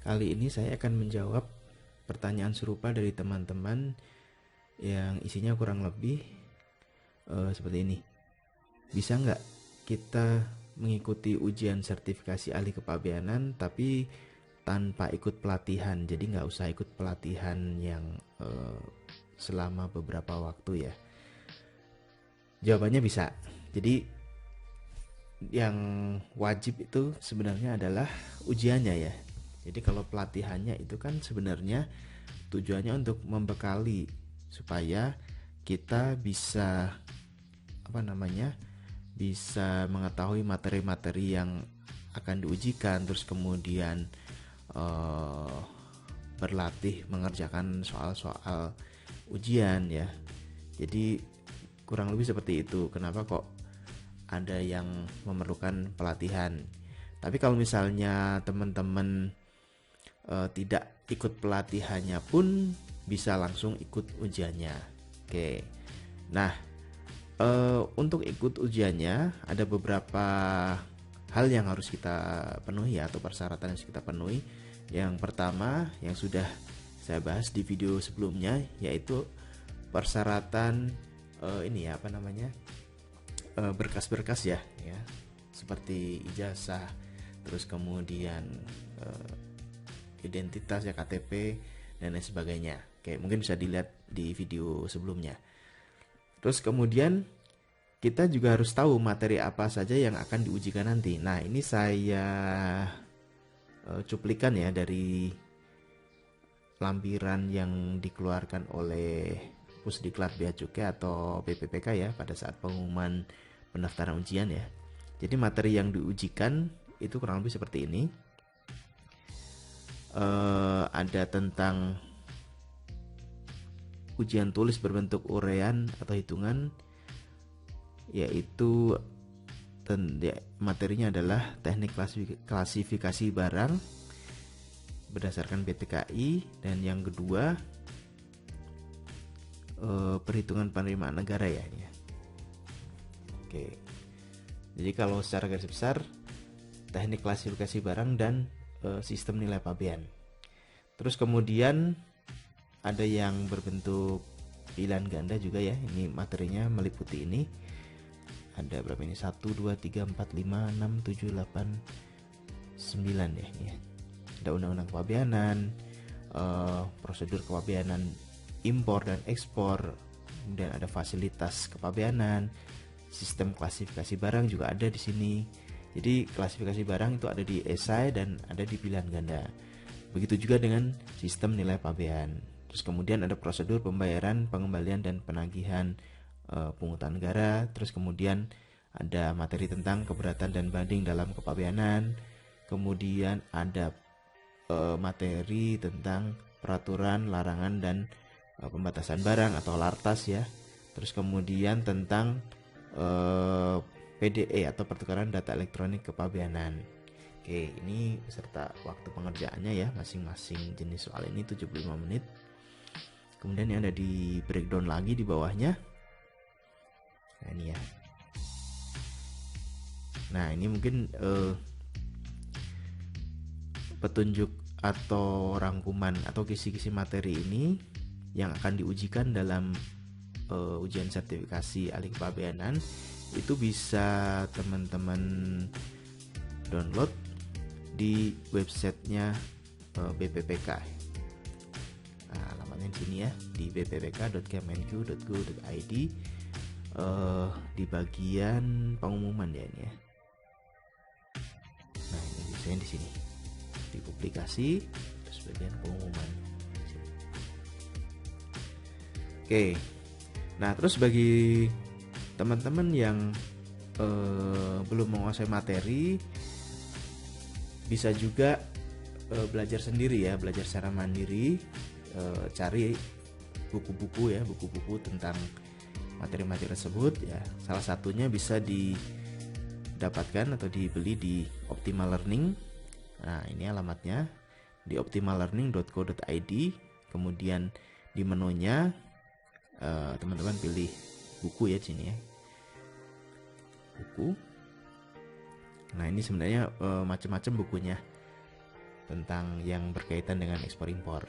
Kali ini saya akan menjawab pertanyaan serupa dari teman-teman yang isinya kurang lebih seperti ini. Bisa nggak kita mengikuti ujian sertifikasi ahli kepabeanan tapi tanpa ikut pelatihan? Jadi nggak usah ikut pelatihan yang selama beberapa waktu ya. Jawabannya bisa. Jadi yang wajib itu sebenarnya adalah ujiannya ya. Jadi kalau pelatihannya itu kan sebenarnya tujuannya untuk membekali supaya kita bisa bisa mengetahui materi-materi yang akan diujikan, terus kemudian eh, berlatih mengerjakan soal-soal ujian ya. Jadi kurang lebih seperti itu. Kenapa kok ada yang memerlukan pelatihan? Tapi kalau misalnya teman-teman tidak ikut pelatihannya pun bisa langsung ikut ujiannya. Oke. Nah, untuk ikut ujiannya ada beberapa hal yang harus kita penuhi atau persyaratan yang harus kita penuhi. Yang pertama yang sudah saya bahas di video sebelumnya yaitu persyaratan berkas-berkas ya, seperti ijazah, terus kemudian identitas ya, KTP dan lain sebagainya. Oke, mungkin bisa dilihat di video sebelumnya. Terus kemudian kita juga harus tahu materi apa saja yang akan diujikan nanti. Nah, ini saya cuplikan ya dari lampiran yang dikeluarkan oleh Pusdiklat Bea Cukai atau BPPK ya pada saat pengumuman pendaftaran ujian ya. Jadi materi yang diujikan itu kurang lebih seperti ini. Ada tentang ujian tulis berbentuk uraian atau hitungan, yaitu materinya adalah teknik klasifikasi barang berdasarkan BTKI, dan yang kedua perhitungan penerimaan negara ya. Oke. Jadi kalau secara garis besar teknik klasifikasi barang dan sistem nilai pabean. Terus kemudian ada yang berbentuk pilihan ganda juga ya. Ini materinya meliputi ini. Ada berapa ini? 1, 2, 3, 4, 5, 6, 7, 8, 9 ya ini ya. Ada undang-undang kepabeanan, prosedur kepabeanan impor dan ekspor, kemudian ada fasilitas kepabeanan, sistem klasifikasi barang juga ada di sini. Jadi klasifikasi barang itu ada di esai dan ada di pilihan ganda. Begitu juga dengan sistem nilai pabean. Terus kemudian ada prosedur pembayaran, pengembalian dan penagihan pungutan negara. Terus kemudian ada materi tentang keberatan dan banding dalam kepabeanan. Kemudian ada materi tentang peraturan, larangan dan pembatasan barang atau lartas ya. Terus kemudian tentang PDE atau pertukaran data elektronik kepabeanan. Oke, ini beserta waktu pengerjaannya ya, masing-masing jenis soal ini 75 menit. Kemudian yang ada di breakdown lagi di bawahnya. Nah ini ya. Nah ini mungkin petunjuk atau rangkuman atau kisi-kisi materi ini yang akan diujikan dalam ujian sertifikasi ahli kepabeanan. Itu bisa teman-teman download di websitenya BPPK. Nah, alamatnya di sini ya, di bppk.kemenq.go.id, di bagian pengumuman ya ini ya. Nah ini biasanya di sini di publikasi, terus bagian pengumuman. Oke, nah terus bagi teman-teman yang belum menguasai materi, bisa juga belajar sendiri ya, belajar secara mandiri, cari buku-buku ya, buku-buku tentang materi-materi tersebut ya. Salah satunya bisa didapatkan atau dibeli di Optimal Learning. Nah ini alamatnya di optimallearning.co.id. Kemudian di menunya teman-teman pilih buku ya di sini ya, buku. Nah ini sebenarnya macam-macam bukunya. tentang yang berkaitan dengan ekspor impor.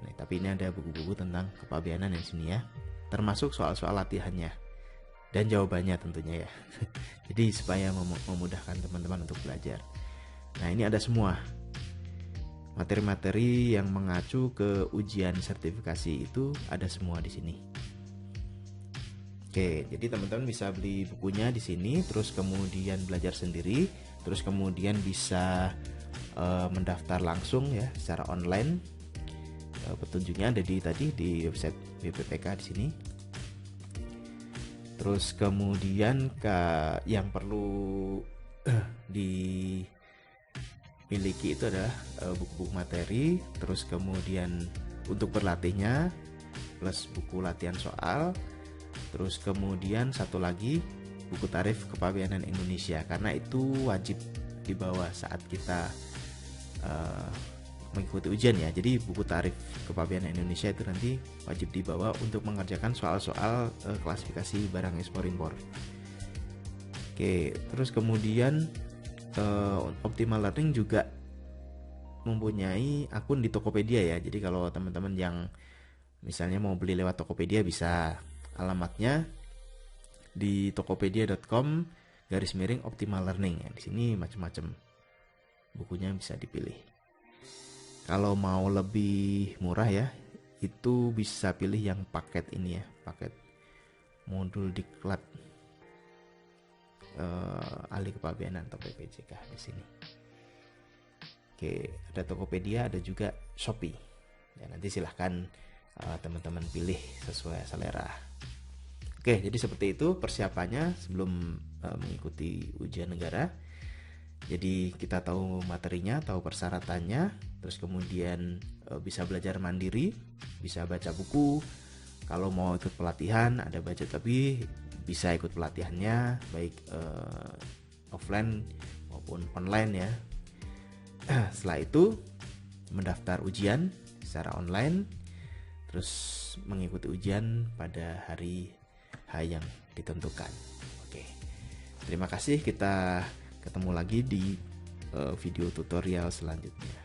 Nah, tapi ini ada buku-buku tentang kepabeanan yang sini ya, termasuk soal-soal latihannya dan jawabannya tentunya ya. Jadi supaya memudahkan teman-teman untuk belajar. Nah, ini ada semua materi-materi yang mengacu ke ujian sertifikasi, itu ada semua di sini. Oke, jadi teman-teman bisa beli bukunya di sini, terus kemudian belajar sendiri, terus kemudian bisa mendaftar langsung ya secara online. Petunjuknya ada di website BPPK di sini. Terus kemudian yang perlu dimiliki itu adalah buku-buku materi, terus kemudian untuk berlatihnya plus buku latihan soal, terus kemudian satu lagi buku tarif kepabeanan Indonesia, karena itu wajib dibawa saat kita mengikuti ujian ya. Jadi buku tarif kepabeanan Indonesia itu nanti wajib dibawa untuk mengerjakan soal-soal klasifikasi barang ekspor impor. Oke, terus kemudian Optimal Learning juga mempunyai akun di Tokopedia ya. Jadi kalau teman-teman yang misalnya mau beli lewat Tokopedia, bisa alamatnya di tokopedia.com/Optimal Learning ya. Di sini macam-macam bukunya bisa dipilih. Kalau mau lebih murah ya, itu bisa pilih yang paket ini ya, paket modul diklat ahli kepabeanan atau PPJK di sini. Oke, ada Tokopedia, ada juga Shopee. Ya, nanti silahkan teman-teman pilih sesuai selera. Oke, jadi seperti itu persiapannya sebelum mengikuti ujian negara. Jadi kita tahu materinya, tahu persyaratannya, terus kemudian bisa belajar mandiri, bisa baca buku. Kalau mau ikut pelatihan ada budget lebih, bisa ikut pelatihannya baik offline maupun online ya. Setelah itu mendaftar ujian secara online, terus mengikuti ujian pada hari H yang ditentukan. Oke, terima kasih, kita ketemu lagi di video tutorial selanjutnya.